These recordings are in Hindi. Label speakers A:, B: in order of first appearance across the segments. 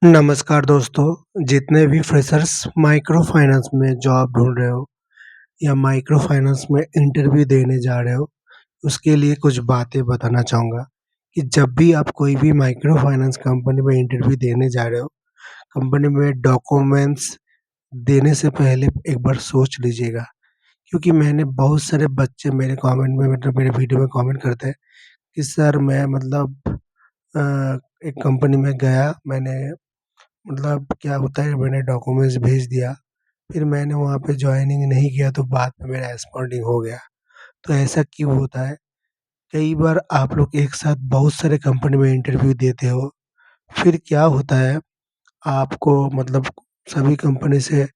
A: नमस्कार दोस्तों, जितने भी फ्रेशर्स माइक्रो फाइनेंस में जॉब ढूँढ रहे हो या माइक्रो फाइनेंस में इंटरव्यू देने जा रहे हो, उसके लिए कुछ बातें बताना चाहूँगा कि जब भी आप कोई भी माइक्रो फाइनेंस कंपनी में इंटरव्यू देने जा रहे हो, कंपनी में डॉक्यूमेंट्स देने से पहले एक बार सोच लीजिएगा। क्योंकि मैंने बहुत सारे बच्चे मेरे कमेंट में मतलब मेरे वीडियो में कमेंट करते हैं कि सर मैं अ, एक कंपनी में गया, मैंने क्या होता है मैंने डॉक्यूमेंट्स भेज दिया, फिर मैंने वहाँ पे जॉइनिंग नहीं किया तो बाद में मेरा एस्पॉन्डिंग हो गया। तो ऐसा क्यों होता है? कई बार आप लोग एक साथ बहुत सारे कंपनी में इंटरव्यू देते हो, फिर क्या होता है आपको सभी कंपनी से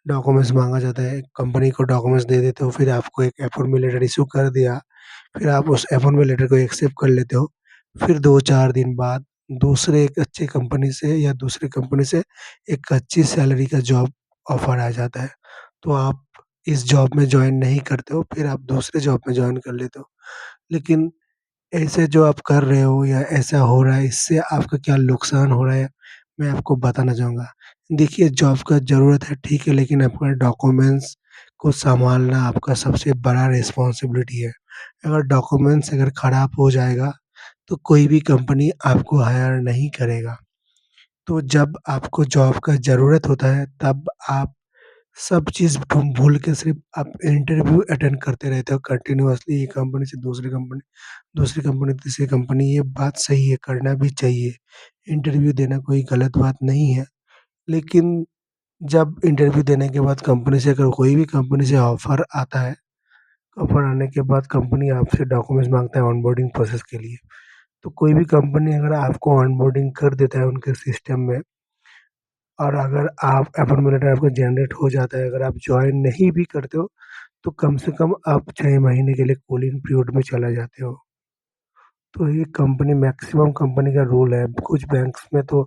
A: डॉक्यूमेंट्स माँगा जाता है, कंपनी को डॉक्यूमेंट्स दे देते हो, फिर आपको एक अपॉइंटमेंट लेटर इश्यू कर दिया, फिर आप उस अपॉइंटमेंट लेटर को एक्सेप्ट कर लेते हो। फिर 2-4 दिन बाद दूसरे एक अच्छी कंपनी से या दूसरी कंपनी से एक अच्छी सैलरी का जॉब ऑफ़र आ जाता है। तो आप इस जॉब में जॉइन नहीं करते हो, फिर आप दूसरे जॉब में जॉइन कर लेते हो। लेकिन ऐसे जो आप कर रहे हो या ऐसा हो रहा है, इससे आपका क्या नुकसान हो रहा है, मैं आपको बताना चाहूँगा। देखिए जॉब का ज़रूरत है ठीक है, लेकिन आपका डॉक्यूमेंट्स को सँभालना आपका सबसे बड़ा रिस्पॉन्सिबिलिटी है। अगर खराब हो जाएगा, तो कोई भी कंपनी आपको हायर नहीं करेगा। तो जब आपको जॉब का ज़रूरत होता है, तब आप सब चीज़ भूल के सिर्फ़ आप इंटरव्यू अटेंड करते रहते हो कंटिन्यूअसली, एक कंपनी से दूसरी कंपनी, तीसरी कंपनी, ये बात सही है, करना भी चाहिए। इंटरव्यू देना कोई गलत बात नहीं है। लेकिन जब इंटरव्यू देने के बाद कंपनी से अगर कोई भी कंपनी से ऑफ़र आता है, ऑफ़र आने के बाद कंपनी आपसे डॉक्यूमेंट्स माँगता है ऑनबोर्डिंग प्रोसेस के लिए। तो कोई भी कंपनी अगर आपको ऑनबोर्डिंग कर देता है उनके सिस्टम में और अगर आप अपॉइंटमेंट लेटर आपका जनरेट हो जाता है, अगर आप जॉइन नहीं भी करते हो, तो कम से कम आप 6 महीने के लिए कूलिंग पीरियड में चले जाते हो। तो ये कंपनी मैक्सिमम कंपनी का रूल है। कुछ बैंक्स में तो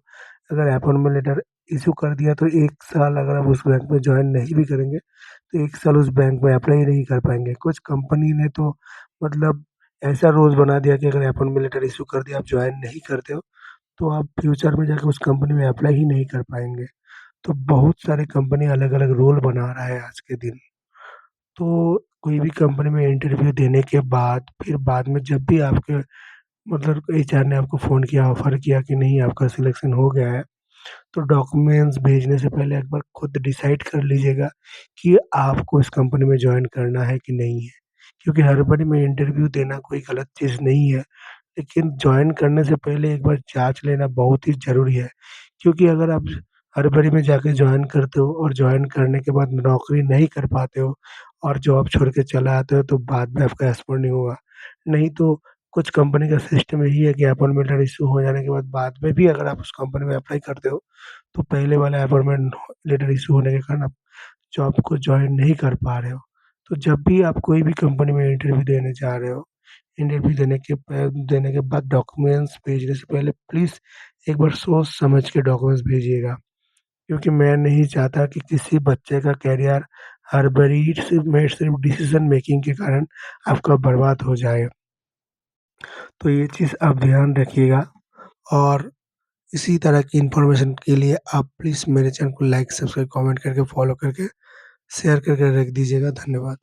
A: अगर अपॉइंटमेंट लेटर इश्यू कर दिया तो 1 साल अगर आप उस बैंक में जॉइन नहीं भी करेंगे, तो 1 साल उस बैंक में अप्लाई नहीं कर पाएँगे। कुछ कंपनी ने तो मतलब ऐसा रूल्स बना दिया कि अगर अपॉइंटमेंट लेटर इश्यू कर दिया, आप जॉइन नहीं करते हो, तो आप फ्यूचर में जाके उस कंपनी में अप्लाई ही नहीं कर पाएँगे। तो बहुत सारी कंपनी अलग-अलग रूल बना रहा है आज के दिन। तो कोई भी कंपनी में इंटरव्यू देने के बाद फिर बाद में जब भी आपके एचआर ने आपको फ़ोन किया, ऑफ़र किया कि नहीं आपका सिलेक्शन हो गया है, तो डॉक्यूमेंट्स भेजने से पहले एक बार खुद डिसाइड कर लीजिएगा कि आपको इस कंपनी में जॉइन करना है कि नहीं है। क्योंकि हड़बड़ी में इंटरव्यू देना कोई गलत चीज़ नहीं है, लेकिन जॉइन करने से पहले एक बार जाँच लेना बहुत ही ज़रूरी है। क्योंकि अगर आप हड़बड़ी में जाके जॉइन करते हो और जॉइन करने के बाद नौकरी नहीं कर पाते हो और जॉब छोड़ के चले आते हो, तो बाद में आपका एस्पॉन्ड नहीं होगा। नहीं तो कुछ कंपनी का सिस्टम यही है कि अपॉइंटमेंट लेटर इश्यू हो जाने के बाद में भी अगर आप उस कंपनी में अप्लाई करते हो, तो पहले वाले अपॉइंटमेंट लेटर इश्यू होने के कारण आप जॉब को जॉइन नहीं कर पा रहे हो। तो जब भी आप कोई भी कंपनी में इंटरव्यू देने जा रहे हो, इंटरव्यू देने के बाद डॉक्यूमेंट्स भेजने से पहले प्लीज़ एक बार सोच समझ के डॉक्यूमेंट्स भेजिएगा। क्योंकि मैं नहीं चाहता कि किसी बच्चे का करियर हड़बड़ी में सिर्फ़ डिसीज़न मेकिंग के कारण आपका बर्बाद हो जाए। तो ये चीज़ आप ध्यान रखिएगा और इसी तरह की इन्फॉर्मेशन के लिए आप प्लीज़ मेरे चैनल को लाइक, सब्सक्राइब, कमेंट करके, फॉलो करके, शेयर करके रख दीजिएगा। धन्यवाद।